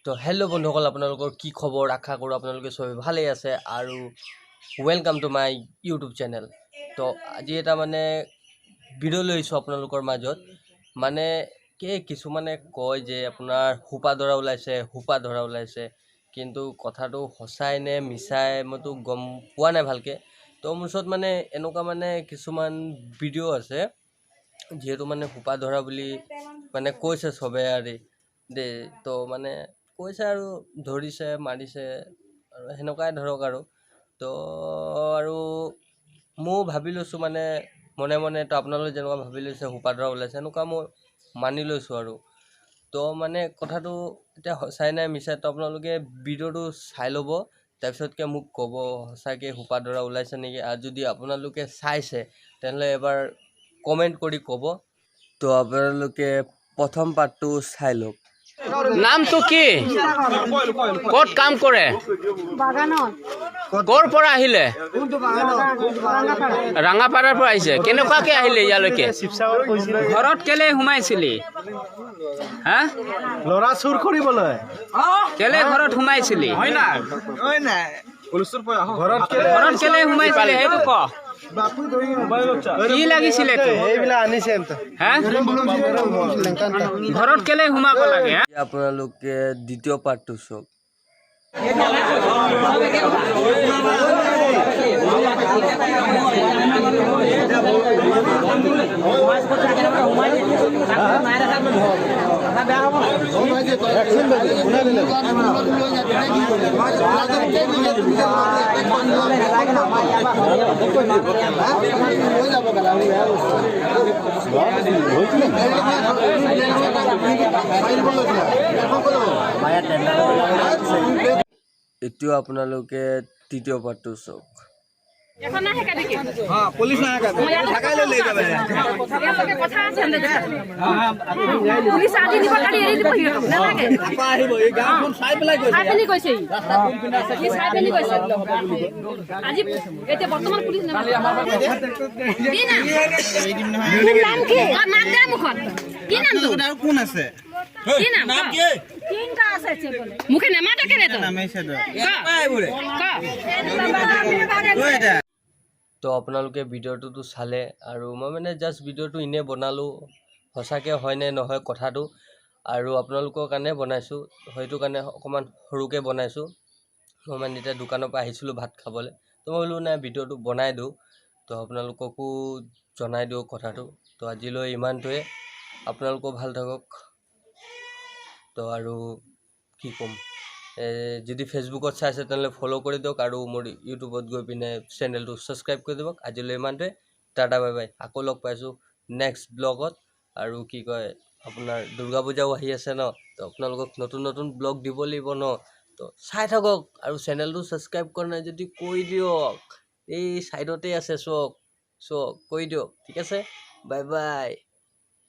তো হেল্ল' বন্ধুসকল, আপোনালোকৰ কি খবৰ? আশা কৰোঁ আপোনালোকে চবে ভালেই আছে আৰু welcome to my YouTube channel. তো আজি এটা ভিডিঅ' লৈছোঁ আপোনালোকৰ মাজত। কিছুমানে কয় যে আপোনাৰ সোপা ধৰা ওলাইছে, কিন্তু কথাটো সঁচাই নে মিছাই মইতো গম পোৱা নাই ভালকৈ। তো মোৰ ওচৰত এনেকুৱা কিছুমান ভিডিঅ' আছে যিহেতু সোপা ধৰা বুলি কৈছে চবে আৰু দেই। তো কৈছে আৰু ধৰিছে মাৰিছে আৰু সেনেকুৱাই ধৰক আৰু। তো আৰু মই ভাবি লৈছোঁ মনে মনে, তো আপোনালোকে যেনেকুৱা ভাবি লৈছে সোপা ধৰা ওলাইছে, এনেকুৱা মই মানি লৈছোঁ আৰু। তো কথাটো এতিয়া সঁচাই নাই মিছাই, তো আপোনালোকে ভিডিঅ'টো চাই ল'ব, তাৰপিছতকৈ মোক ক'ব সঁচাকৈ সোপা ধৰা ওলাইছে নেকি। আৰু যদি আপোনালোকে চাইছে তেনেহ'লে এবাৰ কমেণ্ট কৰি ক'ব। তো আপোনালোকে প্ৰথম পাৰ্টটো চাই লওক। নামটো কি? ক'ত কাম কৰে? ক'ৰ পৰা আহিলে? ৰাঙাপাৰাৰ পৰা আহিছে। কেনেকুৱাকে আহিলে ইয়ালৈকে? ঘৰত কেলে সোমাইছিলি? হা? ল'ৰা চুৰ কৰিবলৈ কেলে ঘৰত সোমাইছিলি? ঘৰত কেলে সোমাইছিলি সেইটো ক। কি লাগিছিলে তোৰ? এইবিলাক আনিছে হা? ঘৰত কেলে সোমাব লাগে? আপোনালোকে দ্বিতীয় পাৰ্টটো চাওক। এতিয়া আপোনালোকে তৃতীয় পাৰ্টটো চাওক। পুলিচ কোন আছে? মুখে নেমাতা কেনে তো তো আপোনালোকে ভিডিঅ'টোতো চালে আৰু মই জাষ্ট ভিডিঅ'টো এনেই বনালোঁ, সঁচাকৈ হয় নে নহয় কথাটো, আৰু আপোনালোকৰ কাৰণে বনাইছোঁ। সেইটো কাৰণে অকণমান সৰুকৈ বনাইছোঁ। মই এতিয়া দোকানৰ পৰা আহিছিলোঁ ভাত খাবলৈ, তো মই বোলো নাই ভিডিঅ'টো বনাই দিওঁ, তো আপোনালোককো জনাই দিওঁ কথাটো। তো আজিলৈ ইমানটোৱে। আপোনালোকো ভাল থাকক। তো আৰু কি ক'ম, যদি ফেচবুকত চাইছে তেনেহ'লে ফ'ল' কৰি দিয়ক আৰু মোৰ ইউটিউবত গৈ পিনে চেনেলটো ছাবস্ক্ৰাইব কৰি দিয়ক। আজিলৈ ইমানটোৱে। Tata bye bye. আকৌ লগ পাইছোঁ নেক্সট ব্লগত। আৰু কি কয়, আপোনাৰ দুৰ্গা পূজাও আহি আছে ন, তো আপোনালোকক নতুন ব্লগ দিব লাগিব ন, তো চাই থাকক আৰু চেনেলটো ছাবস্ক্ৰাইব কৰা নাই যদি কৰি দিয়ক। এই ছাইডতে আছে, চক কৰি দিয়ক। ঠিক আছে, বাই বাই।